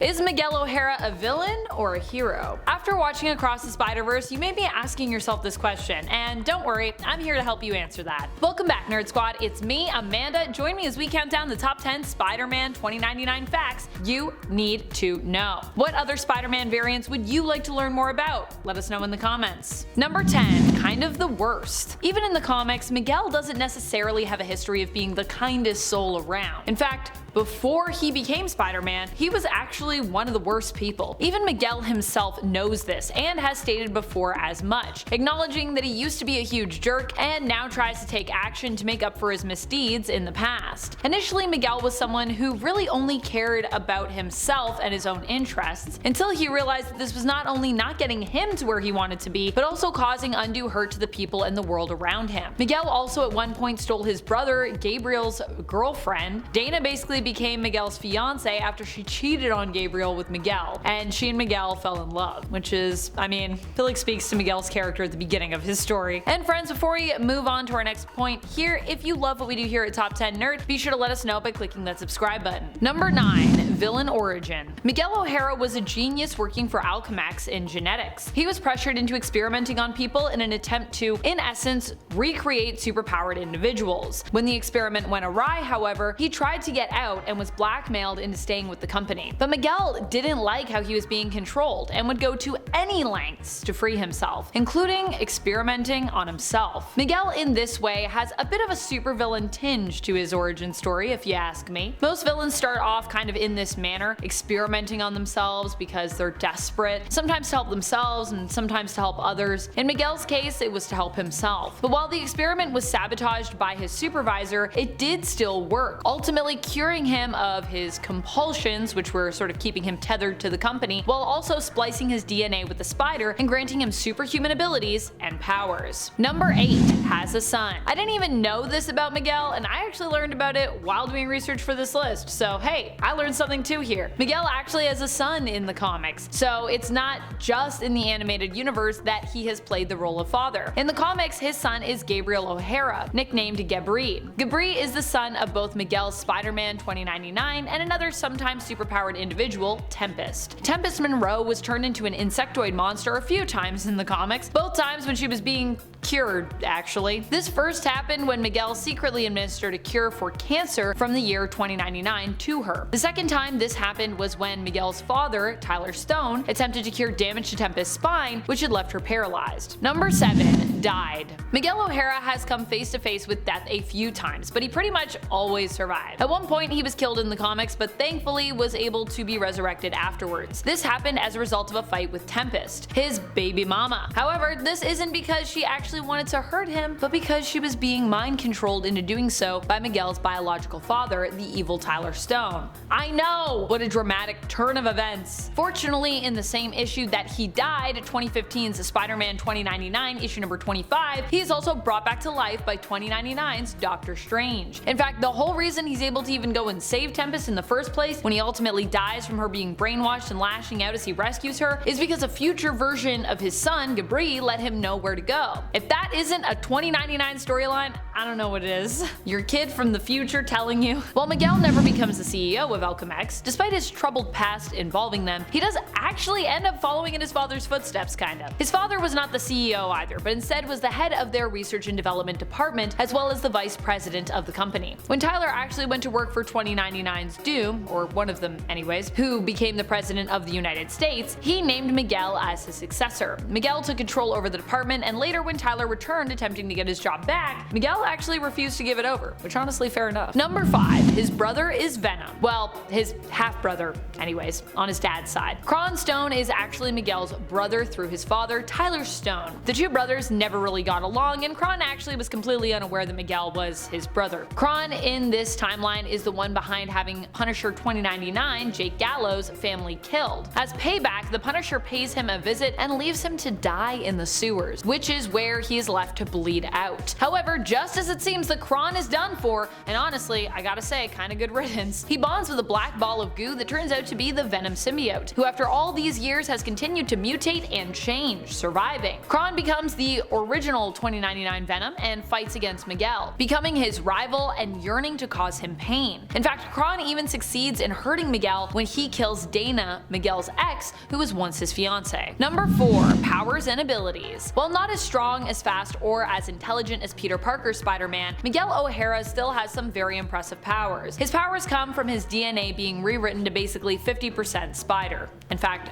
Is Miguel O'Hara a villain or a hero? After watching Across the Spider-Verse, you may be asking yourself this question, and don't worry, I'm here to help you answer that. Welcome back, Nerd Squad. It's me, Amanda. Join me as we count down the top 10 Spider-Man 2099 facts you need to know. What other Spider-Man variants would you like to learn more about? Let us know in the comments. Number 10, kind of the worst. Even in the comics, Miguel doesn't necessarily have a history of being the kindest soul around. In fact, before he became Spider-Man, he was actually one of the worst people. Even Miguel himself knows this and has stated before as much, acknowledging that he used to be a huge jerk and now tries to take action to make up for his misdeeds in the past. Initially, Miguel was someone who really only cared about himself and his own interests, until he realized that this was not only not getting him to where he wanted to be, but also causing undue hurt to the people and the world around him. Miguel also at one point stole his brother Gabriel's girlfriend. Dana basically became Miguel's fiance after she cheated on Gabriel with Miguel, and she and Miguel fell in love, which is, I feel like speaks to Miguel's character at the beginning of his story. And friends, before we move on to our next point here, if you love what we do here at Top 10 Nerd, be sure to let us know by clicking that subscribe button. Number 9, villain origin. Miguel O'Hara was a genius working for Alchemax in genetics. He was pressured into experimenting on people in an attempt to, in essence, recreate superpowered individuals. When the experiment went awry, however, he tried to get out and was blackmailed into staying with the company. But Miguel didn't like how he was being controlled and would go to any lengths to free himself, including experimenting on himself. Miguel in this way has a bit of a supervillain tinge to his origin story, if you ask me. Most villains start off kind of in this manner, experimenting on themselves because they're desperate, sometimes to help themselves and sometimes to help others. In Miguel's case, it was to help himself. But while the experiment was sabotaged by his supervisor, it did still work, ultimately curing him of his compulsions, which were sort of keeping him tethered to the company, while also splicing his DNA with the spider and granting him superhuman abilities and powers. Number 8, has a son. I didn't even know this about Miguel, and I actually learned about it while doing research for this list, so hey, I learned something too here. Miguel actually has a son in the comics, so it's not just in the animated universe that he has played the role of father. In the comics, his son is Gabriel O'Hara, nicknamed Gabri. Gabri is the son of both Miguel's Spider-Man 2099 and another sometimes superpowered individual, Tempest. Tempest Monroe was turned into an insectoid monster a few times in the comics, both times when she was being cured, actually. This first happened when Miguel secretly administered a cure for cancer from the year 2099 to her. The second time this happened was when Miguel's father, Tyler Stone, attempted to cure damage to Tempest's spine, which had left her paralyzed. Number 7, died. Miguel O'Hara has come face to face with death a few times, but he pretty much always survived. At one point he was killed in the comics, but thankfully was able to be resurrected afterwards. This happened as a result of a fight with Tempest, his baby mama. However, this isn't because she actually wanted to hurt him, but because she was being mind controlled into doing so by Miguel's biological father, the evil Tyler Stone. I know! What a dramatic turn of events. Fortunately, in the same issue that he died, 2015's Spider-Man 2099, issue number 25, he is also brought back to life by 2099's Doctor Strange. In fact, the whole reason he's able to even go and save Tempest in the first place, when he ultimately dies from her being brainwashed and lashing out as he rescues her, is because a future version of his son, Gabri, let him know where to go. If that isn't a 2099 storyline, I don't know what it is. Your kid from the future telling you. While Miguel never becomes the CEO of Alchemax, despite his troubled past involving them, he does actually end up following in his father's footsteps, kinda. His father was not the CEO either, but instead was the head of their research and development department, as well as the vice president of the company. When Tyler actually went to work for 2099's Doom, or one of them anyways, who became the president of the United States, he named Miguel as his successor. Miguel took control over the department, and later when Tyler returned attempting to get his job back, Miguel actually refused to give it over, which honestly fair enough. Number 5, his brother is Venom. Well, his half-brother, anyways, on his dad's side. Kron Stone is actually Miguel's brother through his father, Tyler Stone. The two brothers never really got along, and Kron actually was completely unaware that Miguel was his brother. Kron in this timeline is the one behind having Punisher 2099, Jake Gallo's family killed. As payback, the Punisher pays him a visit and leaves him to die in the sewers, which is where he is left to bleed out. However, just as it seems that Kron is done for, and honestly, I gotta say, kinda good riddance, he bonds with a black ball of goo that turns out to be the Venom symbiote, who after all these years has continued to mutate and change, surviving. Kron becomes the original 2099 Venom and fights against Miguel, becoming his rival and yearning to cause him pain. In fact, Kron even succeeds in hurting Miguel when he kills Dana, Miguel's ex, who was once his fiance. Number 4. Powers and abilities. While not as strong, as fast, or as intelligent as Peter Parker's Spider-Man, Miguel O'Hara still has some very impressive powers. His powers come from his DNA being rewritten to basically 50% spider. In fact,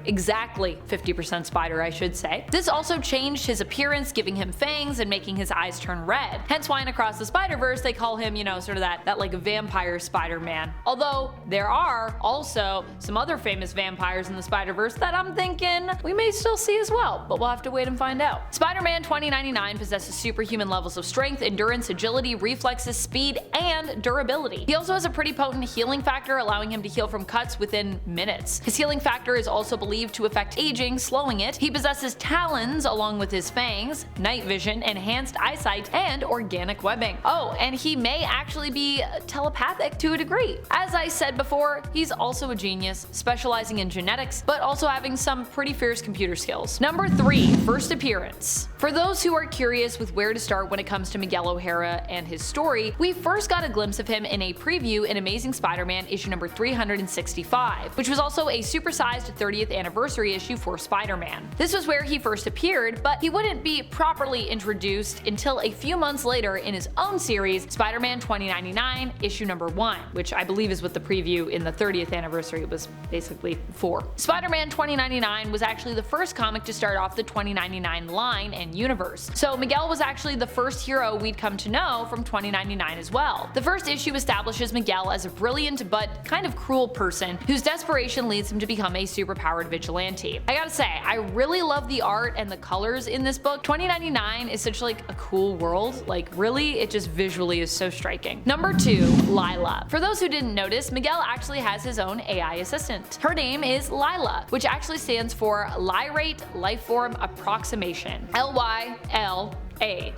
exactly 50% spider, I should say. This also changed his appearance, giving him fangs and making his eyes turn red. Hence why in Across the Spider-Verse they call him, sort of that like vampire Spider-Man. Although there are also some other famous vampires in the Spider-Verse that I'm thinking we may still see as well, but we'll have to wait and find out. Spider-Man 2099 possesses superhuman levels of strength, endurance, agility, reflexes, speed, and durability. He also has a pretty potent healing factor, allowing him to heal from cuts within minutes. His healing factor is also believed to affect aging, slowing it. He possesses talons along with his fangs, night vision, enhanced eyesight, and organic webbing. Oh, and he may actually be telepathic to a degree. As I said before, he's also a genius, specializing in genetics, but also having some pretty fierce computer skills. Number 3. First appearance. For those who are curious with where to start when it comes to Miguel O'Hara and his story, we first got a glimpse of him in a preview in Amazing Spider-Man issue number 365, which was also a supersized 30th anniversary issue for Spider-Man. This was where he first appeared, but he wouldn't be properly introduced until a few months later in his own series, Spider-Man 2099 issue number 1, which I believe is what the preview in the 30th anniversary was basically for. Spider-Man 2099 was actually the first comic to start off the 2099 line and universe, so Miguel was actually the first hero we'd come to know from 2099 as well. The first issue establishes Miguel as a brilliant but kind of cruel person whose desperation leads him to become a superpowered vigilante. I gotta say, I really love the art and the colors in this book. 2099 is such like a cool world, like really, it just visually is so striking. Number 2. L.Y.L.A. For those who didn't notice, Miguel actually has his own AI assistant. Her name is L.Y.L.A, which actually stands for Lyrate Lifeform Approximation, L.Y.L.A.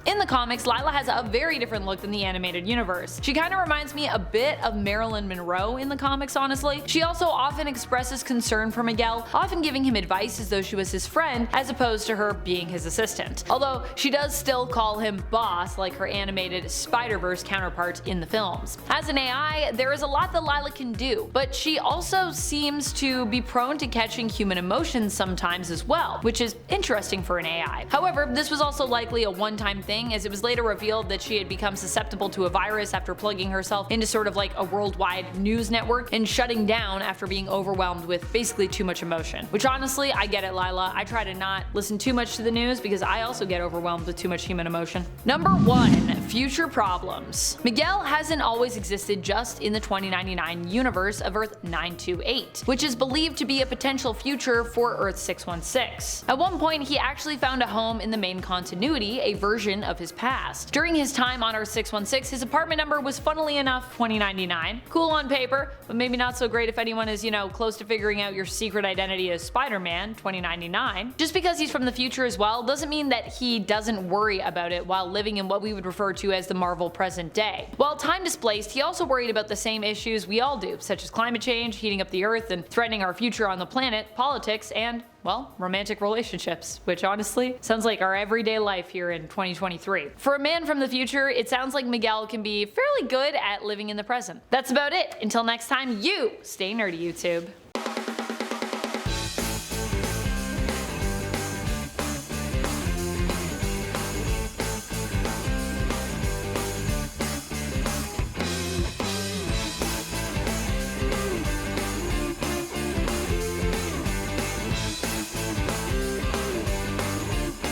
In the comics, L.Y.L.A has a very different look than the animated universe. She kind of reminds me a bit of Marilyn Monroe in the comics, honestly. She also often expresses concern for Miguel, often giving him advice as though she was his friend, as opposed to her being his assistant. Although she does still call him boss like her animated Spider-Verse counterpart in the films. As an AI, there is a lot that L.Y.L.A can do, but she also seems to be prone to catching human emotions sometimes as well, which is interesting for an AI. However, this was also likely a one-time thing, as it was later revealed that she had become susceptible to a virus after plugging herself into sort of like a worldwide news network and shutting down after being overwhelmed with basically too much emotion. Which honestly, I get it, L.Y.L.A. I try to not listen too much to the news because I also get overwhelmed with too much human emotion. Number 1. Future problems. Miguel hasn't always existed just in the 2099 universe of Earth 928, which is believed to be a potential future for Earth 616. At one point, he actually found a home in the main continuity, a version of his past. During his time on Earth 616, his apartment number was funnily enough 2099. Cool on paper, but maybe not so great if anyone is, close to figuring out your secret identity as Spider-Man 2099. Just because he's from the future as well doesn't mean that he doesn't worry about it while living in what we would refer to as the Marvel present day. While time displaced, he also worried about the same issues we all do, such as climate change, heating up the Earth, and threatening our future on the planet, politics, and well, romantic relationships, which honestly sounds like our everyday life here in 2023. For a man from the future, it sounds like Miguel can be fairly good at living in the present. That's about it. Until next time, you stay nerdy, YouTube.